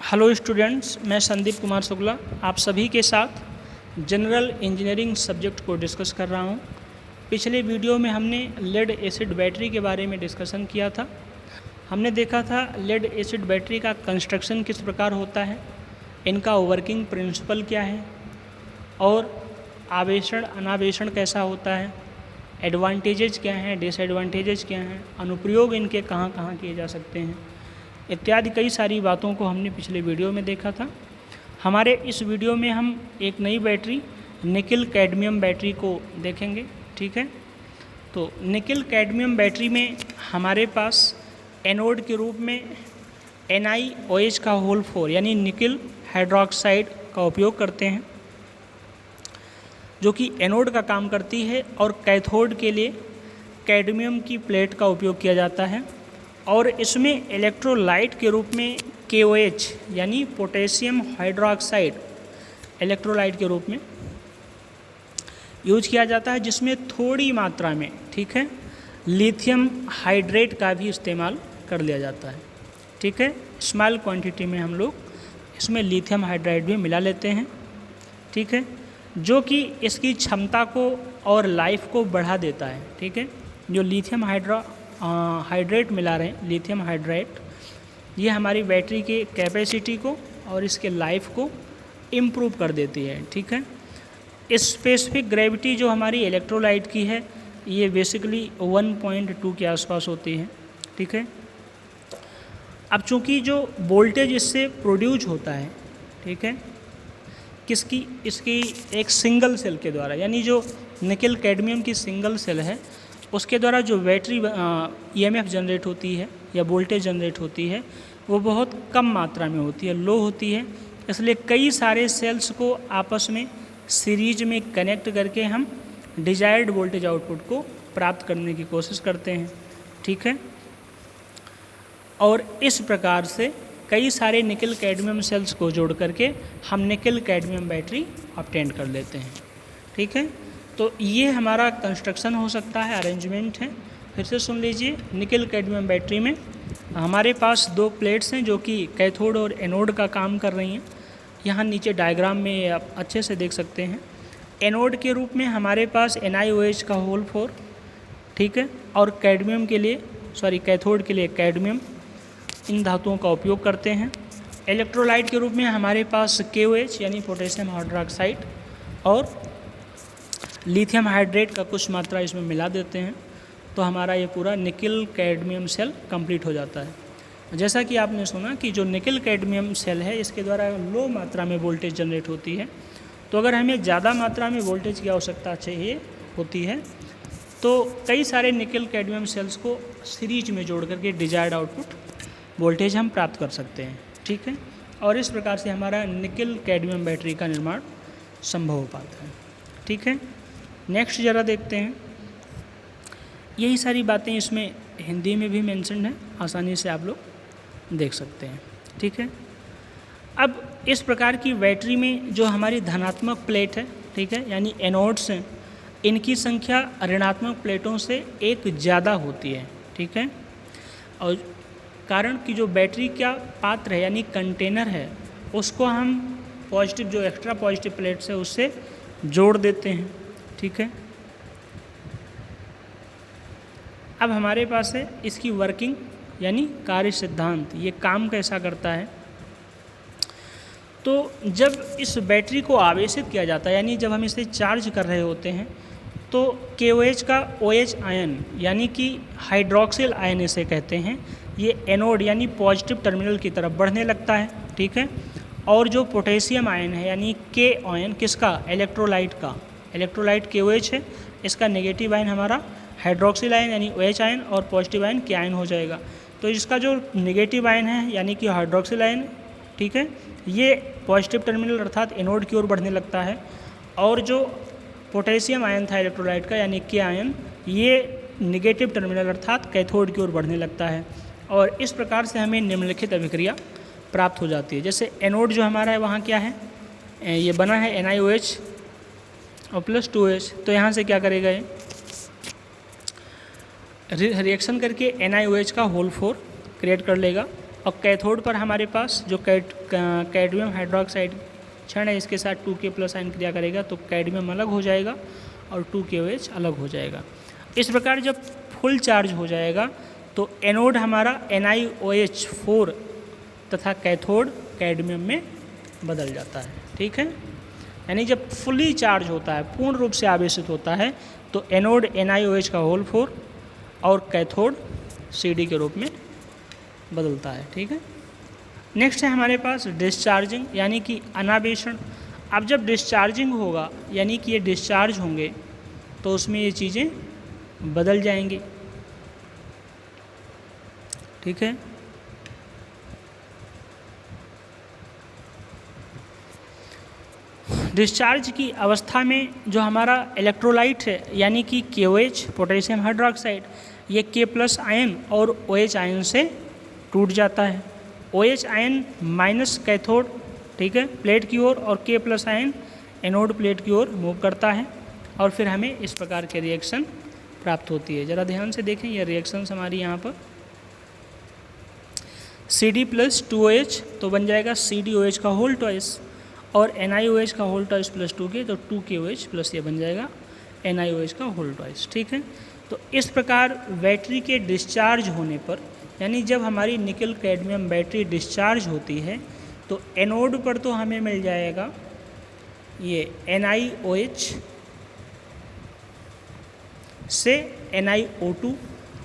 Hello students, मैं संदीप कुमार शुक्ला आप सभी के साथ जनरल इंजीनियरिंग सब्जेक्ट को डिस्कस कर रहा हूं। पिछले वीडियो में हमने लेड एसिड बैटरी के बारे में डिस्कशन किया था। हमने देखा था लेड एसिड बैटरी का कंस्ट्रक्शन किस प्रकार होता है, इनका वर्किंग प्रिंसिपल क्या है और आवेशण अनावेशण कैसा होता है, एडवांटेजेस क्या हैं, डिसएडवांटेजेस क्या हैं, अनुप्रयोग इनके कहाँ कहाँ किए जा सकते हैं इत्यादि कई सारी बातों को हमने पिछले वीडियो में देखा था। हमारे इस वीडियो में हम एक नई बैटरी निकिल कैडमियम बैटरी को देखेंगे। ठीक है, तो निकिल कैडमियम बैटरी में हमारे पास एनोड के रूप में NiOH का होल 4 यानी निकिल हाइड्रोक्साइड का उपयोग करते हैं, जो कि एनोड का काम करती है, और कैथोड के लिए कैडमियम की प्लेट का उपयोग किया जाता है। और इसमें इलेक्ट्रोलाइट के रूप में KOH यानी पोटेशियम हाइड्रोक्साइड इलेक्ट्रोलाइट के रूप में यूज किया जाता है, जिसमें थोड़ी मात्रा में, ठीक है, लिथियम हाइड्रेट का भी इस्तेमाल कर लिया जाता है। ठीक है, स्मॉल क्वांटिटी में हम लोग इसमें लिथियम हाइड्राइड भी मिला लेते हैं। ठीक है, जो कि इसकी क्षमता को और लाइफ को बढ़ा देता है। ठीक है, जो लिथियम हाइड्रेट मिला रहे हैं, लिथियम हाइड्रेट, ये हमारी बैटरी की कैपेसिटी को और इसके लाइफ को इम्प्रूव कर देती है। ठीक है, स्पेसिफिक ग्रेविटी जो हमारी इलेक्ट्रोलाइट की है ये बेसिकली 1.2 के आसपास होती है। ठीक है, अब चूँकि जो वोल्टेज इससे प्रोड्यूस होता है, ठीक है, इसकी एक सिंगल सेल के द्वारा, यानी जो निकिल कैडमियम की सिंगल सेल है उसके द्वारा जो बैटरी EMF जनरेट होती है या वोल्टेज जनरेट होती है वो बहुत कम मात्रा में होती है, लो होती है। इसलिए कई सारे सेल्स को आपस में सीरीज में कनेक्ट करके हम डिजायर्ड वोल्टेज आउटपुट को प्राप्त करने की कोशिश करते हैं। ठीक है, और इस प्रकार से कई सारे निकिल कैडमियम सेल्स को जोड़ करके हम निकिल कैडमियम बैटरी ऑब्टेन कर लेते हैं। ठीक है, तो ये हमारा कंस्ट्रक्शन हो सकता है, अरेंजमेंट है। फिर से सुन लीजिए, निकिल कैडमियम बैटरी में हमारे पास दो प्लेट्स हैं जो कि कैथोड और एनोड का काम कर रही हैं। यहाँ नीचे डायग्राम में आप अच्छे से देख सकते हैं। एनोड के रूप में हमारे पास NiOH का होल 4, ठीक है, और कैथोड के लिए कैडमियम, इन धातुओं का उपयोग करते हैं। इलेक्ट्रोलाइट के रूप में हमारे पास KOH यानी पोटेशियम हाइड्रोक्साइड और लिथियम हाइड्रेट का कुछ मात्रा इसमें मिला देते हैं, तो हमारा ये पूरा निकिल कैडमियम सेल कंप्लीट हो जाता है। जैसा कि आपने सुना कि जो निकिल कैडमियम सेल है इसके द्वारा लो मात्रा में वोल्टेज जनरेट होती है, तो अगर हमें ज़्यादा मात्रा में वोल्टेज की आवश्यकता चाहिए होती है तो कई सारे निकिल कैडमियम सेल्स को सीरीज में जोड़ करके डिजायर्ड आउटपुट वोल्टेज हम प्राप्त कर सकते हैं। ठीक है, और इस प्रकार से हमारा निकिल कैडमियम बैटरी का निर्माण संभव हो पाता है। ठीक है, नेक्स्ट ज़रा देखते हैं। यही सारी बातें इसमें हिंदी में भी मेंशन है, आसानी से आप लोग देख सकते हैं। ठीक है, अब इस प्रकार की बैटरी में जो हमारी धनात्मक प्लेट है, ठीक है, यानी एनोड्स हैं, इनकी संख्या ऋणात्मक प्लेटों से एक ज़्यादा होती है। ठीक है, और कारण कि जो बैटरी का पात्र है यानी कंटेनर है उसको हम पॉजिटिव, जो एक्स्ट्रा पॉजिटिव प्लेट्स है उससे जोड़ देते हैं। ठीक है, अब हमारे पास है इसकी वर्किंग यानी कार्य सिद्धांत, ये काम कैसा करता है। तो जब इस बैटरी को आवेशित किया जाता है, यानी जब हम इसे चार्ज कर रहे होते हैं, तो KOH का OH आयन यानी कि हाइड्रोक्सिल आयन इसे कहते हैं, ये एनोड यानी पॉजिटिव टर्मिनल की तरफ बढ़ने लगता है। ठीक है, और जो पोटेशियम आयन है यानी K आयन, किसका, इलेक्ट्रोलाइट का, इलेक्ट्रोलाइट KOH है, इसका नेगेटिव आयन हमारा हाइड्रोक्सिल आयन यानी OH आयन और पॉजिटिव आयन K आयन हो जाएगा। तो इसका जो नेगेटिव आयन है यानी कि हाइड्रोक्सिल आयन, ठीक है, ये पॉजिटिव टर्मिनल अर्थात एनोड की ओर बढ़ने लगता है, और जो पोटेशियम आयन था इलेक्ट्रोलाइट का यानी K आयन, ये नेगेटिव टर्मिनल अर्थात कैथोड की ओर बढ़ने लगता है, और इस प्रकार से हमें निम्नलिखित अभिक्रिया प्राप्त हो जाती है। जैसे एनोड जो हमारा है वहाँ क्या है, ये बना है NiOH और प्लस 2H, तो यहाँ से क्या करेगा, ये रिएक्शन करके NiOH का होल 4 क्रिएट कर लेगा, और कैथोड पर हमारे पास जो कैडमियम हाइड्रोक्साइड क्षण है इसके साथ 2K+ आयन क्रिया करेगा तो कैडमियम अलग हो जाएगा और 2KOH अलग हो जाएगा। इस प्रकार जब फुल चार्ज हो जाएगा तो एनोड हमारा NiOH4 तथा कैथोड कैडमियम में बदल जाता है। ठीक है, यानी जब फुली चार्ज होता है, पूर्ण रूप से आवेशित होता है, तो एनोड NiOH4 और कैथोड CD के रूप में बदलता है। ठीक है, नेक्स्ट है हमारे पास डिस्चार्जिंग यानी कि अनावेशन। अब जब डिस्चार्जिंग होगा यानी कि ये डिस्चार्ज होंगे तो उसमें ये चीज़ें बदल जाएंगी। ठीक है, डिस्चार्ज की अवस्था में जो हमारा इलेक्ट्रोलाइट है यानी कि KOH पोटेशियम हाइड्रोक्साइड, ये K+ आयन और OH आयन से टूट जाता है। OH आयन माइनस कैथोड, ठीक है, प्लेट की ओर, और K+ आयन एनोड प्लेट की ओर मूव करता है और फिर हमें इस प्रकार के रिएक्शन प्राप्त होती है। ज़रा ध्यान से देखें, ये रिएक्शंस हमारी यहाँ पर CD+2OH तो बन जाएगा CDOH का होल ट्वाइस, और NiOH का होल ट्वाइस प्लस 2K तो 2KOH प्लस ये बन जाएगा NiOH का होल ट्वाइस। ठीक है, तो इस प्रकार बैटरी के डिस्चार्ज होने पर, यानी जब हमारी निकल कैडमियम बैटरी डिस्चार्ज होती है तो एनोड पर तो हमें मिल जाएगा ये NiOH से NiO2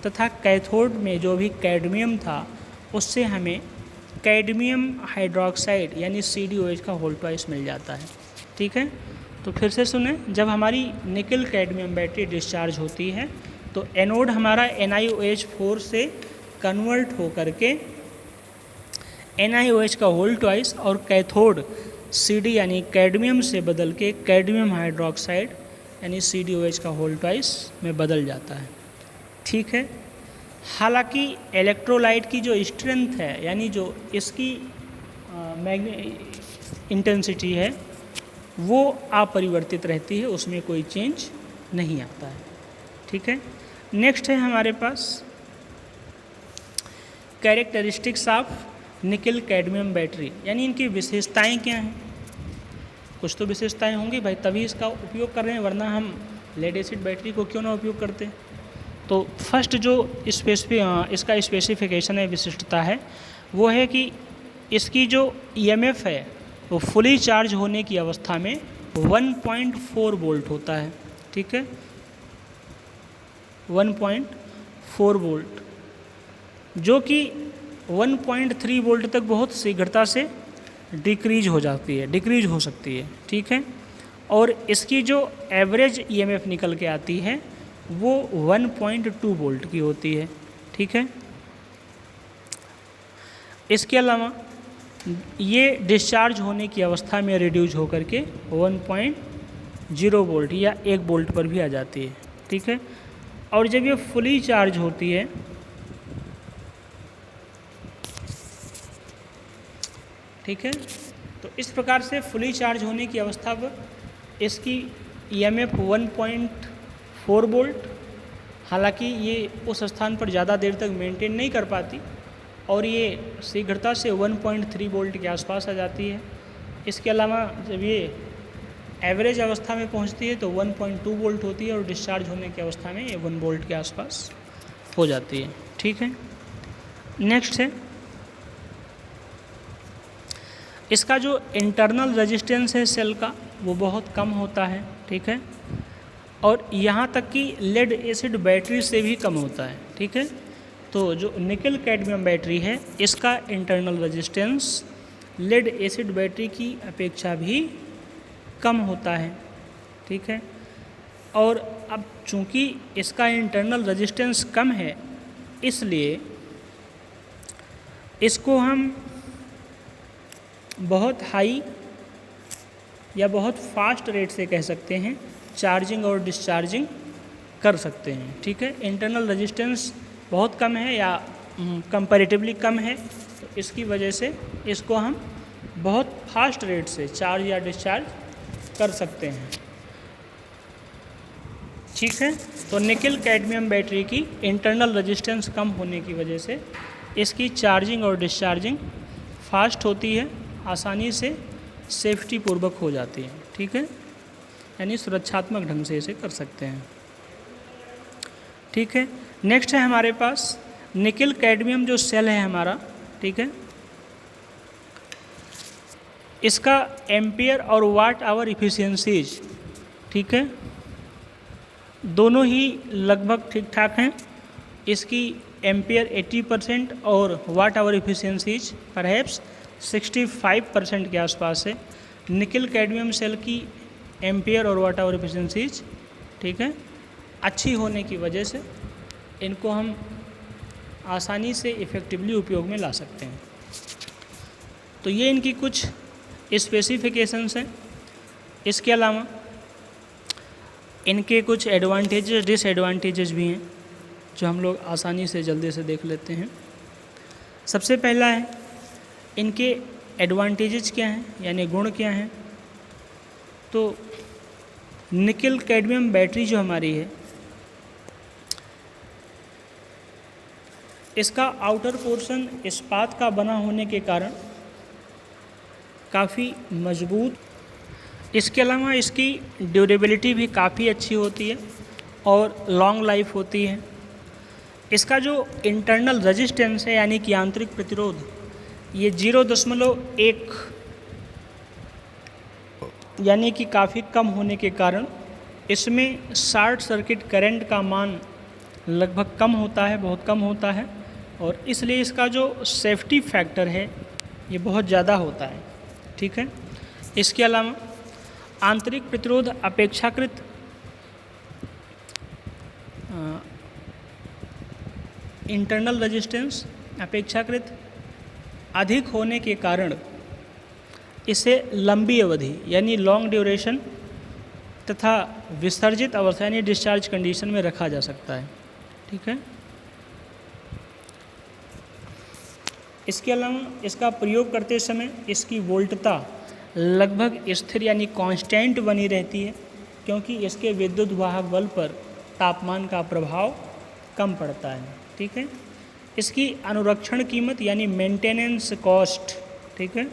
तथा कैथोड में जो भी कैडमियम था उससे हमें कैडमियम हाइड्रोक्साइड यानी CDOH का होल ट्वाइस मिल जाता है। ठीक है, तो फिर से सुने, जब हमारी निकल कैडमियम बैटरी डिस्चार्ज होती है तो एनोड हमारा NiOH4 से कन्वर्ट हो करके NiOH का होल ट्वाइस और कैथोड CD यानी कैडमियम से बदल के कैडमियम हाइड्रोक्साइड यानी CDOH का होल ट्वाइस में बदल जाता है। ठीक है, हालांकि इलेक्ट्रोलाइट की जो स्ट्रेंथ है यानी जो इसकी इंटेंसिटी है वो अपरिवर्तित रहती है, उसमें कोई चेंज नहीं आता है। ठीक है, नेक्स्ट है हमारे पास characteristics of nickel cadmium battery, यानी इनकी विशेषताएं क्या हैं। कुछ तो विशेषताएं होंगी भाई, तभी इसका उपयोग कर रहे हैं, वरना हम लेड एसिड बैटरी को क्यों ना उपयोग करते। तो फर्स्ट जो इसका स्पेसिफिकेशन है, विशिष्टता है, वो है कि इसकी जो EMF है वो फुली चार्ज होने की अवस्था में 1.4 वोल्ट होता है। ठीक है, 1.4 वोल्ट, जो कि 1.3 वोल्ट तक बहुत शीघ्रता से डिक्रीज हो सकती है। ठीक है, और इसकी जो एवरेज EMF निकल के आती है वो 1.2 वोल्ट की होती है। ठीक है, इसके अलावा ये डिस्चार्ज होने की अवस्था में रिड्यूस होकर के 1.0 वोल्ट या 1 वोल्ट पर भी आ जाती है। ठीक है, और जब ये फुली चार्ज होती है ठीक है, तो इस प्रकार से फुली चार्ज होने की अवस्था पर इसकी EMF 1.4 वोल्ट, हालांकि ये उस स्थान पर ज़्यादा देर तक मेंटेन नहीं कर पाती और ये शीघ्रता से 1.3 वोल्ट के आसपास आ जाती है। इसके अलावा जब ये एवरेज अवस्था में पहुंचती है तो 1.2 वोल्ट होती है और डिस्चार्ज होने की अवस्था में ये 1 वोल्ट के आसपास हो जाती है। ठीक है, नेक्स्ट है इसका जो इंटरनल रेजिस्टेंस है सेल का वो बहुत कम होता है। ठीक है, और यहाँ तक कि लेड एसिड बैटरी से भी कम होता है। ठीक है, तो जो निकल कैडमियम बैटरी है इसका internal resistance lead acid battery की अपेक्षा भी कम होता है। ठीक है, और अब चूँकि इसका इंटरनल रेजिस्टेंस कम है इसलिए इसको हम बहुत हाई या बहुत फास्ट रेट से कह सकते हैं चार्जिंग और डिस्चार्जिंग कर सकते हैं। ठीक है, इंटरनल रेजिस्टेंस बहुत कम है या कंपैरेटिवली कम है, तो इसकी वजह से इसको हम बहुत फास्ट रेट से चार्ज या डिस्चार्ज कर सकते हैं। ठीक है, तो निकल कैडमियम बैटरी की इंटरनल रेजिस्टेंस कम होने की वजह से इसकी चार्जिंग और डिस्चार्जिंग फास्ट होती है, आसानी से सेफ्टी पूर्वक हो जाती है, ठीक है, यानी सुरक्षात्मक ढंग से इसे कर सकते हैं, ठीक है। नेक्स्ट है हमारे पास निकिल कैडमियम जो सेल है हमारा, ठीक है, इसका एम्पियर और वाट आवर इफ़िशियंसीज, ठीक है, दोनों ही लगभग ठीक ठाक हैं। इसकी एम्पियर 80% और वाट आवर इफ़िशियंसीज परहैप्स 65% के आसपास है। निकिल कैडमियम सेल की एम्पियर और वाट आवर इफ़िशियंसीज, ठीक है, अच्छी होने की वजह से इनको हम आसानी से इफ़ेक्टिवली उपयोग में ला सकते हैं। तो ये इनकी कुछ स्पेसिफिकेशंस हैं। इसके अलावा इनके कुछ एडवांटेजेस डिसएडवांटेजेस भी हैं जो हम लोग आसानी से जल्दी से देख लेते हैं। सबसे पहला है इनके एडवांटेजेस क्या हैं, यानी गुण क्या हैं। तो निकिल कैडमियम बैटरी जो हमारी है, इसका आउटर पोर्शन इस्पात का बना होने के कारण काफ़ी मजबूत, इसके अलावा इसकी ड्यूरेबिलिटी भी काफ़ी अच्छी होती है और लॉन्ग लाइफ होती है। इसका जो इंटरनल रेजिस्टेंस है यानी कि आंतरिक प्रतिरोध, ये 0.1 यानी कि काफ़ी कम होने के कारण इसमें शॉर्ट सर्किट करंट का मान लगभग कम होता है, बहुत कम होता है, और इसलिए इसका जो सेफ्टी फैक्टर है ये बहुत ज़्यादा होता है, ठीक है। इसके अलावा आंतरिक प्रतिरोध अपेक्षाकृत इंटरनल रेजिस्टेंस अपेक्षाकृत अधिक होने के कारण इसे लंबी अवधि यानी लॉन्ग ड्यूरेशन तथा विसर्जित अवस्था यानी डिस्चार्ज कंडीशन में रखा जा सकता है, ठीक है। इसके अलावा इसका प्रयोग करते समय इसकी वोल्टता लगभग स्थिर यानी कांस्टेंट बनी रहती है, क्योंकि इसके विद्युत वाहक बल पर तापमान का प्रभाव कम पड़ता है, ठीक है। इसकी अनुरक्षण कीमत यानी मेंटेनेंस कॉस्ट, ठीक है,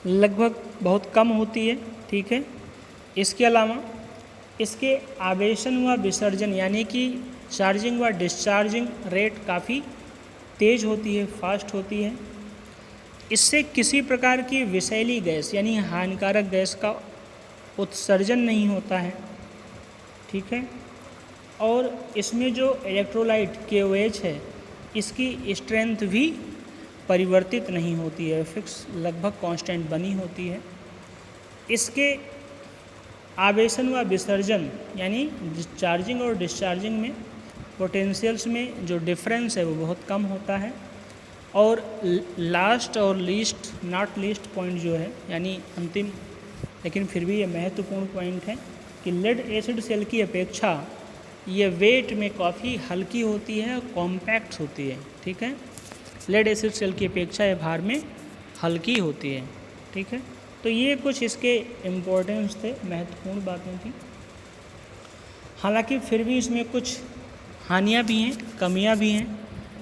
लगभग बहुत कम होती है, ठीक है। इसके अलावा इसके आवेशन व विसर्जन यानी कि चार्जिंग व डिस्चार्जिंग रेट काफ़ी तेज़ होती है, फास्ट होती है। इससे किसी प्रकार की विषैली गैस यानी हानिकारक गैस का उत्सर्जन नहीं होता है, ठीक है। और इसमें जो इलेक्ट्रोलाइट KOH है, इसकी स्ट्रेंथ भी परिवर्तित नहीं होती है, फिक्स लगभग कांस्टेंट बनी होती है। इसके आवेशन व विसर्जन यानी चार्जिंग और डिस्चार्जिंग में पोटेंशियल्स में जो डिफरेंस है वो बहुत कम होता है। और लास्ट और लीस्ट नॉट लीस्ट पॉइंट जो है यानी अंतिम लेकिन फिर भी ये महत्वपूर्ण पॉइंट है कि लेड एसिड सेल की अपेक्षा ये वेट में काफ़ी हल्की होती है, कॉम्पैक्ट होती है, ठीक है। लेड एसिड सेल की अपेक्षा ये भार में हल्की होती है, ठीक है। तो ये कुछ इसके इम्पोर्टेंस थे, महत्वपूर्ण बातें थी। हालांकि फिर भी इसमें कुछ हानियाँ भी हैं, कमियाँ भी हैं,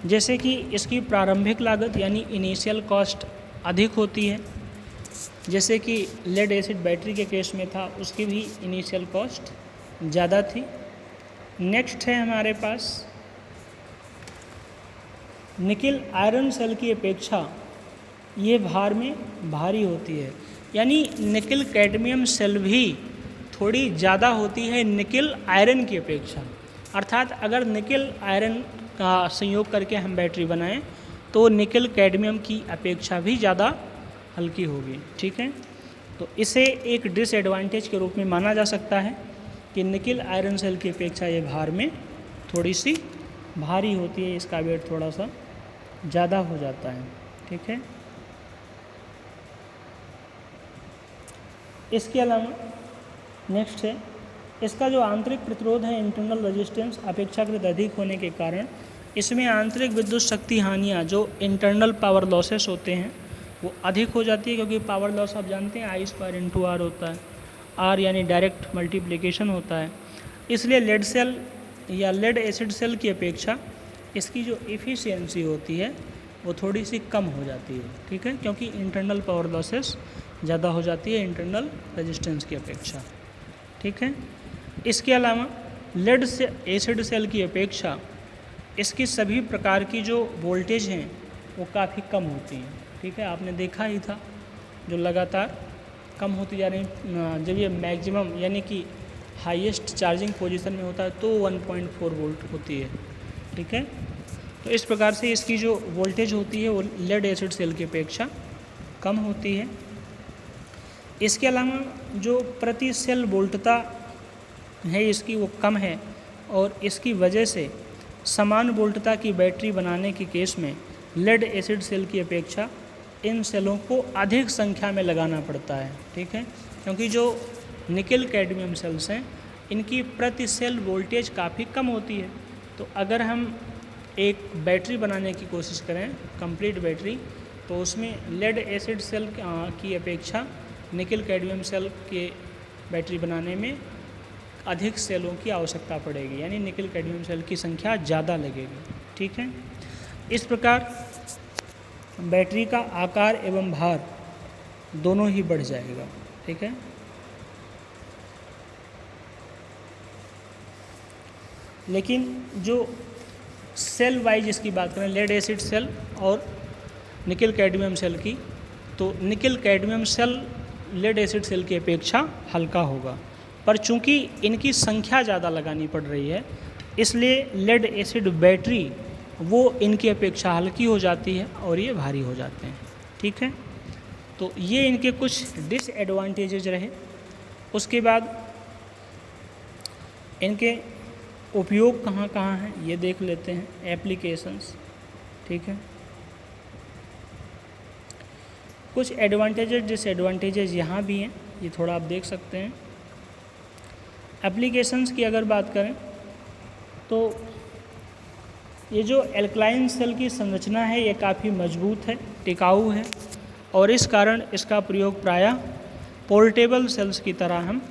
जैसे कि इसकी प्रारंभिक लागत यानी इनिशियल कॉस्ट अधिक होती है, जैसे कि लेड एसिड बैटरी के केस में था, उसकी भी इनिशियल कॉस्ट ज़्यादा थी। नेक्स्ट है हमारे पास निकिल आयरन सेल की अपेक्षा ये भार में भारी होती है, यानी निकिल कैडमियम सेल भी थोड़ी ज़्यादा होती है निकिल आयरन की अपेक्षा। अर्थात अगर निकिल आयरन का संयोग करके हम बैटरी बनाएं तो निकिल कैडमियम की अपेक्षा भी ज़्यादा हल्की होगी, ठीक है। तो इसे एक डिसएडवांटेज के रूप में माना जा सकता है कि निकिल आयरन सेल की अपेक्षा ये भार में थोड़ी सी भारी होती है, इसका वेट थोड़ा सा ज़्यादा हो जाता है, ठीक है। इसके अलावा नेक्स्ट है इसका जो आंतरिक प्रतिरोध है इंटरनल रेजिस्टेंस अपेक्षाकृत अधिक होने के कारण इसमें आंतरिक विद्युत शक्ति हानियाँ जो इंटरनल पावर लॉसेस होते हैं वो अधिक हो जाती है, क्योंकि पावर लॉस आप जानते हैं I/R होता है, R यानी डायरेक्ट मल्टीप्लिकेशन होता है। इसलिए लेड सेल या लेड एसिड सेल की अपेक्षा इसकी जो एफिशिएंसी होती है वो थोड़ी सी कम हो जाती है, ठीक है, क्योंकि इंटरनल पावर लॉसेस ज़्यादा हो जाती है इंटरनल रेजिस्टेंस की अपेक्षा, ठीक है। इसके अलावा लेड से एसिड सेल की अपेक्षा इसकी सभी प्रकार की जो वोल्टेज हैं वो काफ़ी कम होती हैं, ठीक है। आपने देखा ही था जो लगातार कम होती जा रही हैं, जब ये मैक्सिमम यानी कि हाईएस्ट चार्जिंग पोजीशन में होता है तो 1.4 वोल्ट होती है, ठीक है। तो इस प्रकार से इसकी जो वोल्टेज होती है वो लेड एसिड सेल की अपेक्षा कम होती है। इसके अलावा जो प्रति सेल वोल्टता है इसकी वो कम है और इसकी वजह से समान वोल्टता की बैटरी बनाने के केस में लेड एसिड सेल की अपेक्षा इन सेलों को अधिक संख्या में लगाना पड़ता है, ठीक है, क्योंकि जो निकेल कैडमियम सेल्स हैं इनकी प्रति सेल वोल्टेज काफ़ी कम होती है। तो अगर हम एक बैटरी बनाने की कोशिश करें कंप्लीट बैटरी, तो उसमें लेड एसिड सेल की अपेक्षा निकेल कैडमियम सेल के बैटरी बनाने में अधिक सेलों की आवश्यकता पड़ेगी, यानी निकेल कैडमियम सेल की संख्या ज़्यादा लगेगी, ठीक है। इस प्रकार बैटरी का आकार एवं भार दोनों ही बढ़ जाएगा, ठीक है। लेकिन जो सेल वाइज इसकी बात करें लेड एसिड सेल और निकेल कैडमियम सेल की, तो nickel cadmium cell lead acid cell की अपेक्षा हल्का होगा, पर चूंकि इनकी संख्या ज़्यादा लगानी पड़ रही है इसलिए लेड एसिड बैटरी वो इनकी अपेक्षा हल्की हो जाती है और ये भारी हो जाते हैं, ठीक है। तो ये इनके कुछ डिसएडवांटेजेज रहे। उसके बाद इनके उपयोग कहाँ कहाँ हैं ये देख लेते हैं, एप्लीकेशंस, ठीक है। कुछ एडवांटेजेस डिसएडवांटेजेस यहाँ भी हैं, ये थोड़ा आप देख सकते हैं। एप्लीकेशंस की अगर बात करें तो ये जो एल्कलाइन सेल की संरचना है ये काफ़ी मजबूत है, टिकाऊ है और इस कारण इसका प्रयोग प्रायः पोर्टेबल सेल्स की तरह हम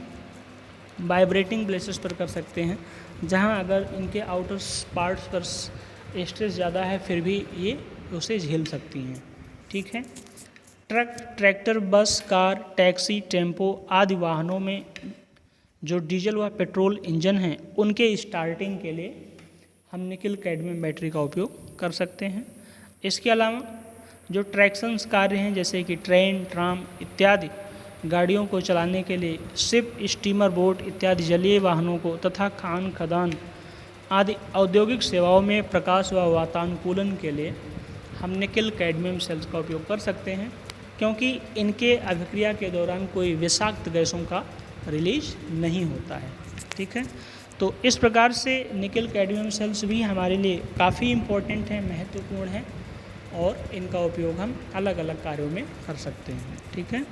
वाइब्रेटिंग प्लेसेस पर कर सकते हैं, जहां अगर इनके आउटर पार्ट्स पर स्ट्रेस ज़्यादा है फिर भी ये उसे झेल सकती हैं, ठीक है। ट्रक, ट्रैक्टर, बस, कार, टैक्सी, टेम्पो आदि वाहनों में जो डीजल व पेट्रोल इंजन हैं उनके स्टार्टिंग के लिए हम निकेल कैडमियम बैटरी का उपयोग कर सकते हैं। इसके अलावा जो ट्रैक्शंस कार्य हैं जैसे कि ट्रेन, ट्राम इत्यादि गाड़ियों को चलाने के लिए शिप, स्टीमर, बोट इत्यादि जलीय वाहनों को तथा खान खदान आदि औद्योगिक सेवाओं में प्रकाश व वातानुकूलन के लिए हम निकेल कैडमियम सेल्स का उपयोग कर सकते हैं, क्योंकि इनके अभिक्रिया के दौरान कोई विषाक्त गैसों का रिलीज नहीं होता है, ठीक है। तो इस प्रकार से निकेल कैडमियम सेल्स भी हमारे लिए काफ़ी इम्पोर्टेंट हैं, महत्वपूर्ण हैं और इनका उपयोग हम अलग अलग कार्यों में कर सकते हैं, ठीक है।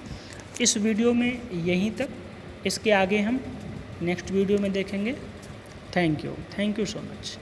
इस वीडियो में यहीं तक, इसके आगे हम नेक्स्ट वीडियो में देखेंगे। Thank you so much.